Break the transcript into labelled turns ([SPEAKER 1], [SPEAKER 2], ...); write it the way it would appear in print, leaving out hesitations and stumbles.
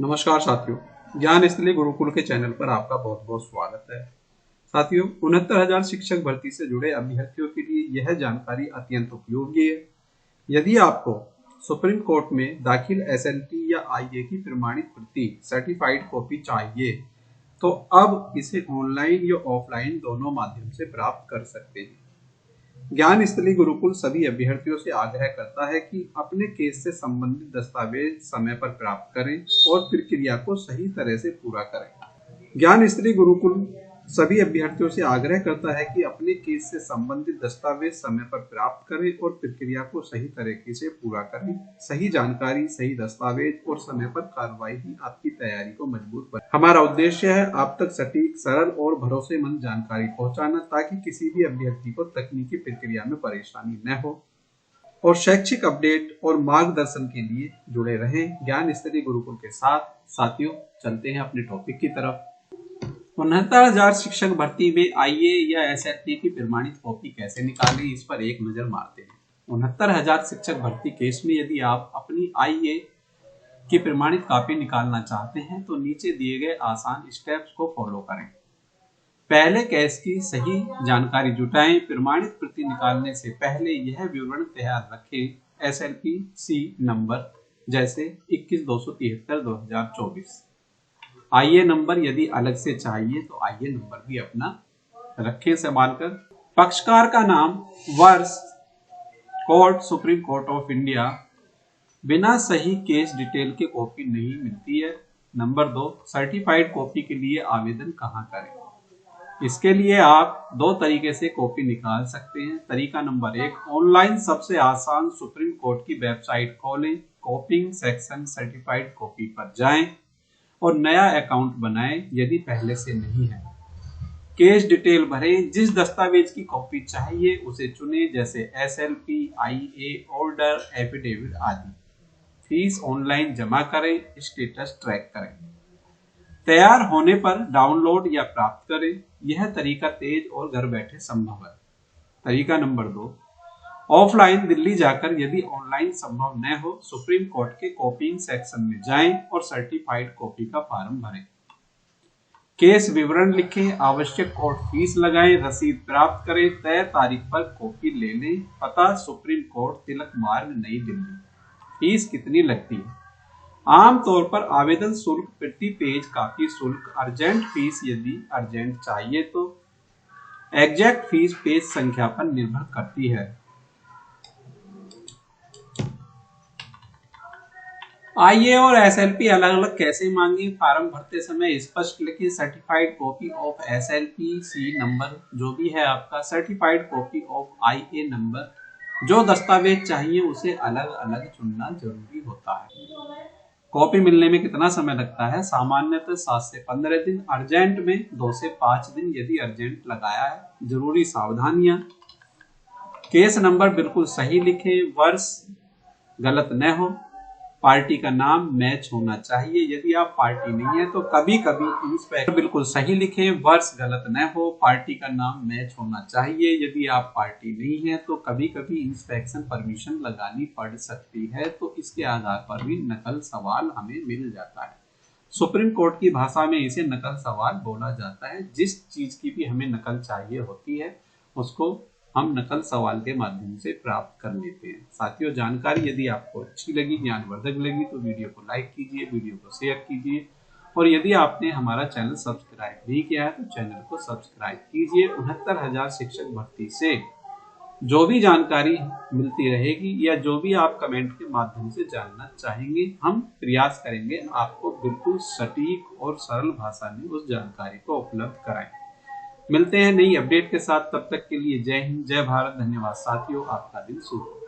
[SPEAKER 1] नमस्कार साथियों, ज्ञान स्थली गुरुकुल के चैनल पर आपका बहुत बहुत स्वागत है। साथियों, 69,000 शिक्षक भर्ती से जुड़े अभ्यर्थियों के लिए यह जानकारी अत्यंत उपयोगी है। यदि आपको सुप्रीम कोर्ट में दाखिल एसएलटी या आईए की प्रमाणित प्रति सर्टिफाइड कॉपी चाहिए तो अब इसे ऑनलाइन या ऑफलाइन दोनों माध्यम से प्राप्त कर सकते हैं। ज्ञान स्थली गुरुकुल सभी अभ्यर्थियों से आग्रह करता है कि अपने केस से संबंधित दस्तावेज समय पर प्राप्त करें और प्रक्रिया को सही तरह से पूरा करें। ज्ञान स्थली गुरुकुल सभी अभ्यर्थियों से आग्रह करता है कि अपने केस से संबंधित दस्तावेज समय पर प्राप्त करें और प्रक्रिया को सही तरीके से पूरा करें। सही जानकारी, सही दस्तावेज और समय पर कार्रवाई ही आपकी तैयारी को मजबूत बनाए। हमारा उद्देश्य है आप तक सटीक, सरल और भरोसेमंद जानकारी पहुंचाना, ताकि किसी भी अभ्यर्थी को तकनीकी प्रक्रिया में परेशानी न हो। और शैक्षिक अपडेट और मार्गदर्शन के लिए जुड़े रहें ज्ञान स्थली गुरुकुल के साथ। साथियों, चलते हैं अपने टॉपिक की तरफ। 69,000 शिक्षक भर्ती में आईए या एसएलटी की प्रमाणित कॉपी कैसे निकालें, इस पर एक नजर मारते हैं। 69,000 शिक्षक भर्ती केस में यदि आप अपनी आईए की प्रमाणित कॉपी निकालना चाहते हैं तो नीचे दिए गए आसान स्टेप्स को फॉलो करें। पहले केस की सही जानकारी जुटाएं। प्रमाणित प्रति निकालने से पहले यह विवरण तैयार रखें। एसएलपी नंबर जैसे 21,273/2024। आईए नंबर यदि अलग से चाहिए तो आईए नंबर भी अपना रखें संभाल कर। पक्षकार का नाम, वर्ष, court, supreme court of India. बिना सही केस डिटेल के कॉपी नहीं मिलती है। नंबर 2, सर्टिफाइड कॉपी के लिए आवेदन कहां करें। इसके लिए आप दो तरीके से कॉपी निकाल सकते हैं। तरीका नंबर 1, ऑनलाइन सबसे आसान सुप्रीम कोर्ट की वेबसाइट खोलें, कॉपिंग सेक्शन सर्टिफाइड कॉपी पर जाएं और नया अकाउंट बनाएं यदि पहले से नहीं है। केस डिटेल भरें, जिस दस्तावेज की कॉपी चाहिए उसे चुनें, जैसे एसएलपी, आईए, ऑर्डर, एफिडेविट आदि। फीस ऑनलाइन जमा करें, स्टेटस ट्रैक करें। तैयार होने पर डाउनलोड या प्राप्त करें। यह तरीका तेज और घर बैठे संभव है। तरीका नंबर 2, ऑफलाइन दिल्ली जाकर यदि ऑनलाइन संभव न हो, सुप्रीम कोर्ट के कॉपिंग सेक्शन में जाएं और सर्टिफाइड कॉपी का फॉर्म भरें। केस विवरण लिखें, आवश्यक कोर्ट फीस लगाएं, रसीद प्राप्त करें, तय तारीख पर कॉपी ले लें। पता, सुप्रीम कोर्ट, तिलक मार्ग, नई दिल्ली। फीस कितनी लगती है? आमतौर पर आवेदन शुल्क प्रति पेज कॉपी शुल्क, अर्जेंट फीस यदि अर्जेंट चाहिए तो। एग्जैक्ट फीस पेज संख्या पर निर्भर करती है। आईए और एसएलपी अलग अलग कैसे मांगे। फॉर्म भरते समय स्पष्ट लिखें, certified copy of SLP number जो भी है आपका, सर्टिफाइड कॉपी ऑफ आईए नंबर। जो दस्तावेज चाहिए उसे अलग अलग चुनना जरूरी होता है। कॉपी मिलने में कितना समय लगता है? सामान्यतः 7 से 15 दिन, अर्जेंट में 2 से 5 दिन यदि अर्जेंट लगाया है। जरूरी सावधानियां, केस नंबर बिल्कुल सही लिखें, वर्ष गलत न हो, पार्टी का नाम मैच होना चाहिए। यदि आप पार्टी नहीं है तो कभी कभी इंस्पेक्टर बिल्कुल सही लिखें, वर्ष गलत न हो, पार्टी का नाम मैच होना चाहिए। यदि आप पार्टी नहीं है तो कभी कभी इंस्पेक्शन परमिशन लगानी पड़ सकती है, तो इसके आधार पर भी नकल सवाल हमें मिल जाता है। सुप्रीम कोर्ट की भाषा में इसे नकल सवाल बोला जाता है। जिस चीज की भी हमें नकल चाहिए होती है उसको हम नकल सवाल के माध्यम से प्राप्त कर लेते हैं। साथियों, जानकारी यदि आपको अच्छी लगी, ज्ञानवर्धक लगी तो वीडियो को लाइक कीजिए, वीडियो को शेयर कीजिए और यदि आपने हमारा चैनल सब्सक्राइब नहीं किया है तो चैनल को सब्सक्राइब कीजिए। 69,000 शिक्षक भर्ती से जो भी जानकारी मिलती रहेगी या जो भी आप कमेंट के माध्यम से जानना चाहेंगे, हम प्रयास करेंगे आपको बिल्कुल सटीक और सरल भाषा में उस जानकारी को उपलब्ध कराएं। मिलते हैं नई अपडेट के साथ, तब तक के लिए जय हिंद, जय भारत। धन्यवाद साथियों, आपका दिन शुभ हो।